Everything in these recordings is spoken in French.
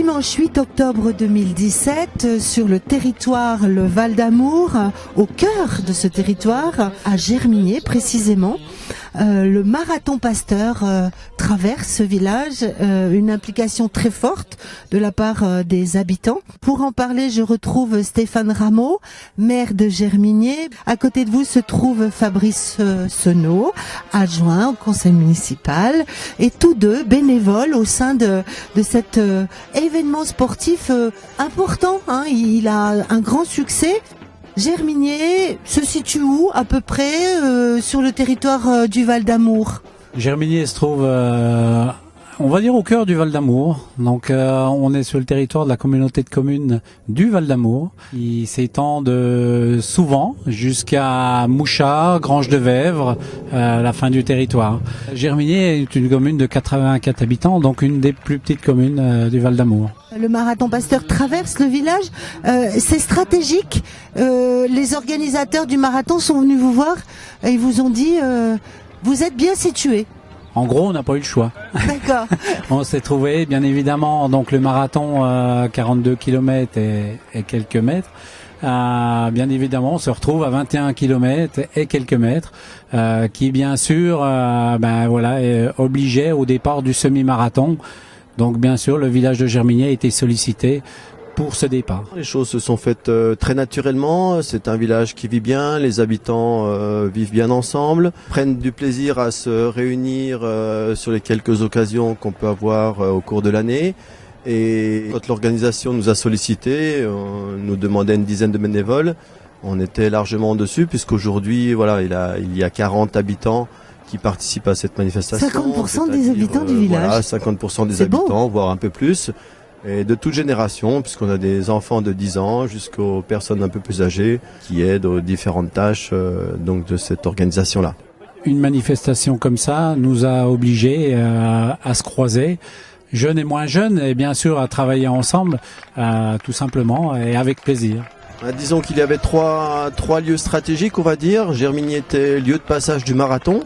Dimanche 8 octobre 2017, sur le territoire le Val d'Amour, au cœur de ce territoire, à Germigné précisément, le marathon Pasteur traverse ce village, une implication très forte de la part des habitants. Pour en parler, je retrouve Stéphane Rameau, maire de Germigné. À côté de vous se trouve Fabrice Senot, adjoint au conseil municipal, et tous deux bénévoles au sein de cet événement sportif important. Il a un grand succès. Germigné se situe où à peu près sur le territoire du Val d'Amour? Germigné se trouve, on va dire, au cœur du Val d'Amour. Donc on est sur le territoire de la communauté de communes du Val d'Amour. Il s'étend de Souvent jusqu'à Mouchard, Grange de Vèvre, la fin du territoire. Germigné est une commune de 84 habitants, donc une des plus petites communes du Val d'Amour. Le marathon Pasteur traverse le village, c'est stratégique. Les organisateurs du marathon sont venus vous voir et ils vous ont dit vous êtes bien situé. En gros, on n'a pas eu le choix. D'accord. On s'est trouvé, bien évidemment, donc le marathon 42 km et quelques mètres. Bien évidemment, on se retrouve à 21 km et quelques mètres, qui bien sûr, obligeait au départ du semi-marathon. Donc bien sûr, le village de Germigné a été sollicité pour ce départ. Les choses se sont faites très naturellement. C'est un village qui vit bien, les habitants vivent bien ensemble, prennent du plaisir à se réunir sur les quelques occasions qu'on peut avoir au cours de l'année. Et quand l'organisation nous a sollicité, nous demandait une dizaine de bénévoles. On était largement dessus puisqu'aujourd'hui, il y a 40 habitants qui participent à cette manifestation. 50% des habitants du village. Voilà, 50% des habitants, voire un peu plus. Et de toute génération, puisqu'on a des enfants de 10 ans jusqu'aux personnes un peu plus âgées qui aident aux différentes tâches donc de cette organisation-là. Une manifestation comme ça nous a obligés à se croiser, jeunes et moins jeunes, et bien sûr à travailler ensemble, tout simplement, et avec plaisir. Disons qu'il y avait trois lieux stratégiques, on va dire. Germigné était lieu de passage du marathon.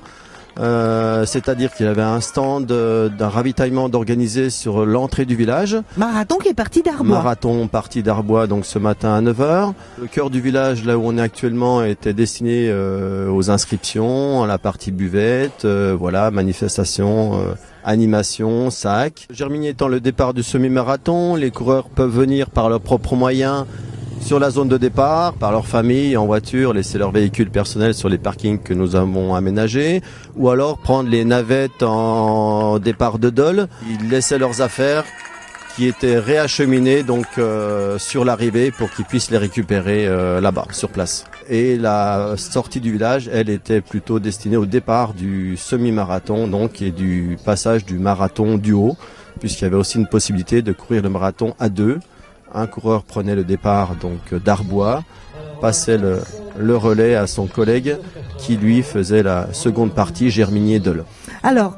C'est-à-dire qu'il y avait un stand d'un ravitaillement d'organisé sur l'entrée du village. Marathon qui est parti d'Arbois. Marathon parti d'Arbois, donc ce matin à 9h. Le cœur du village, là où on est actuellement, était destiné aux inscriptions, à la partie buvette, manifestation, animation, sac. Germigné étant le départ du semi-marathon, les coureurs peuvent venir par leurs propres moyens sur la zone de départ, par leur famille, en voiture, laisser leur véhicule personnel sur les parkings que nous avons aménagés, ou alors prendre les navettes en départ de Dole. Ils laissaient leurs affaires qui étaient réacheminées sur l'arrivée pour qu'ils puissent les récupérer là-bas, sur place. Et la sortie du village, elle était plutôt destinée au départ du semi-marathon, et du passage du marathon du haut, puisqu'il y avait aussi une possibilité de courir le marathon à deux. Un coureur prenait le départ d'Arbois, passait le relais à son collègue qui lui faisait la seconde partie Germigné-Dole. Alors,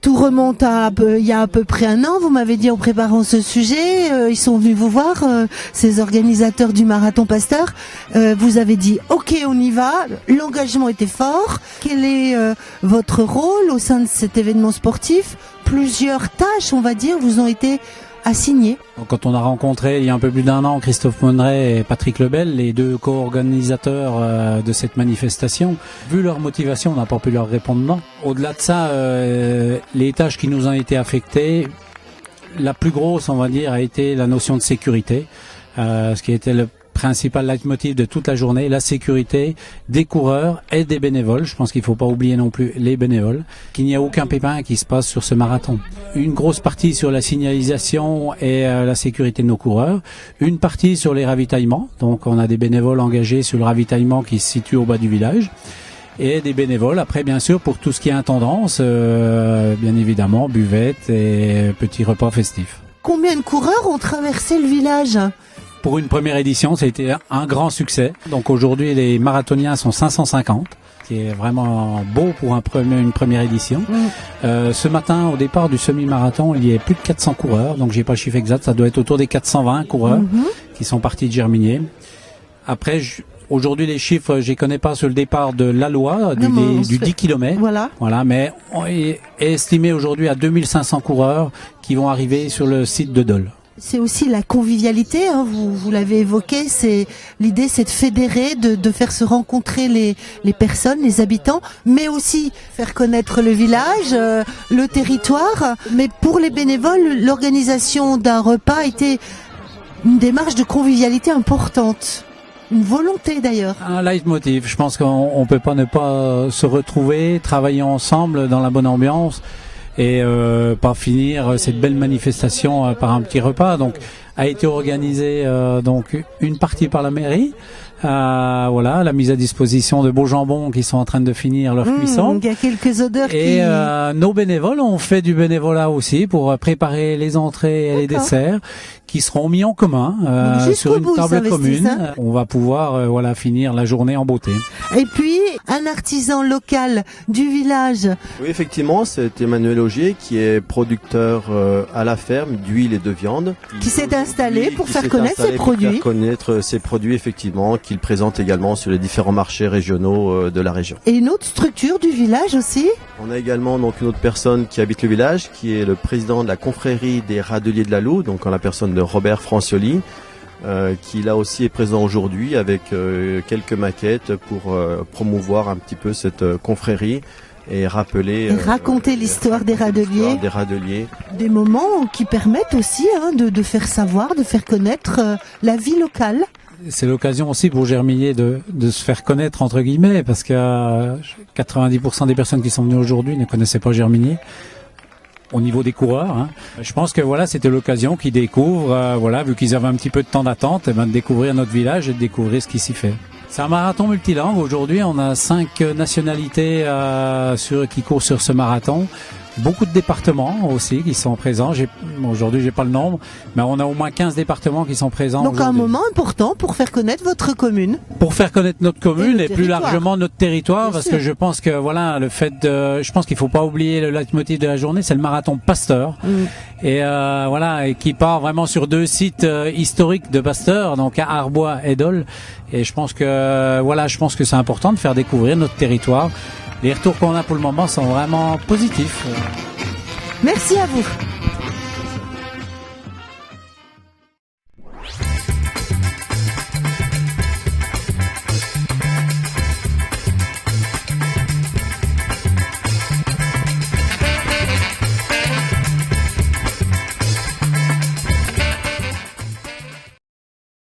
tout remonte il y a à peu près un an, vous m'avez dit en préparant ce sujet, ils sont venus vous voir, ces organisateurs du marathon Pasteur, vous avez dit ok on y va, l'engagement était fort, quel est votre rôle au sein de cet événement sportif? Plusieurs tâches, on va dire, vous ont été assigné. Quand on a rencontré il y a un peu plus d'un an Christophe Monneret et Patrick Lebel, les deux co-organisateurs de cette manifestation, vu leur motivation, on n'a pas pu leur répondre non. Au-delà de ça, les tâches qui nous ont été affectées, la plus grosse, on va dire, a été la notion de sécurité, ce qui était le principal leitmotiv de toute la journée, la sécurité des coureurs et des bénévoles. Je pense qu'il ne faut pas oublier non plus les bénévoles, qu'il n'y a aucun pépin qui se passe sur ce marathon. Une grosse partie sur la signalisation et la sécurité de nos coureurs, une partie sur les ravitaillements, donc on a des bénévoles engagés sur le ravitaillement qui se situe au bas du village, et des bénévoles après bien sûr pour tout ce qui est intendance, bien évidemment buvette et petits repas festifs. Combien de coureurs ont traversé le village ? Pour une première édition, ça a été un grand succès. Donc aujourd'hui, les marathoniens sont 550, qui est vraiment beau pour une première édition. Ce matin, au départ du semi-marathon, il y a plus de 400 coureurs. Donc j'ai pas le chiffre exact, ça doit être autour des 420 coureurs qui sont partis de Germigné. Après, aujourd'hui, les chiffres, je les connais pas sur le départ de l'Allois, du 10 km. Voilà, mais on est estimé aujourd'hui à 2500 coureurs qui vont arriver sur le site de Dole. C'est aussi la convivialité, hein, vous l'avez évoqué, l'idée c'est de fédérer, de faire se rencontrer les personnes, les habitants, mais aussi faire connaître le village, le territoire. Mais pour les bénévoles, l'organisation d'un repas était une démarche de convivialité importante. Une volonté d'ailleurs. Un leitmotiv. Je pense qu'on peut pas ne pas se retrouver, travailler ensemble dans la bonne ambiance et pas finir cette belle manifestation par un petit repas. Donc a été organisée donc une partie par la mairie. Voilà, la mise à disposition de beaux jambons qui sont en train de finir leur cuisson. Il y a quelques odeurs et nos bénévoles ont fait du bénévolat aussi pour préparer les entrées et les desserts qui seront mis en commun sur une table commune. Hein. On va pouvoir voilà finir la journée en beauté. Et puis un artisan local du village. Oui, effectivement, c'est Emmanuel Augier qui est producteur à la ferme d'huile et de viande. Qui s'est installé pour faire connaître ses produits. Pour faire connaître ses produits, effectivement, qu'il présente également sur les différents marchés régionaux de la région. Et une autre structure du village aussi. On a également donc une autre personne qui habite le village, qui est le président de la confrérie des Radeliers de la Loue, donc en la personne de Robert Francioli, qui là aussi est présent aujourd'hui avec quelques maquettes pour promouvoir un petit peu cette confrérie et rappeler et raconter l'histoire des Radeliers. Des moments qui permettent aussi de faire savoir, de faire connaître la vie locale. C'est l'occasion aussi pour Germillier de se faire connaître entre guillemets, parce que 90% des personnes qui sont venues aujourd'hui ne connaissaient pas Germillier au niveau des coureurs. Hein. Je pense que voilà, c'était l'occasion qu'ils découvrent, voilà, vu qu'ils avaient un petit peu de temps d'attente, de découvrir notre village et de découvrir ce qui s'y fait. C'est un marathon multilangue. Aujourd'hui, on a 5 nationalités qui courent sur ce marathon. Beaucoup de départements aussi qui sont présents. Aujourd'hui, j'ai pas le nombre, mais on a au moins 15 départements qui sont présents. Donc un moment important pour faire connaître votre commune. Pour faire connaître notre commune et plus largement notre territoire, parce que je pense que voilà, je pense qu'il faut pas oublier le leitmotiv de la journée, c'est le marathon Pasteur. Et voilà, et qui part vraiment sur 2 sites historiques de Pasteur, donc à Arbois et Dole. Et je pense que c'est important de faire découvrir notre territoire. Les retours qu'on a pour le moment sont vraiment positifs. Merci à vous.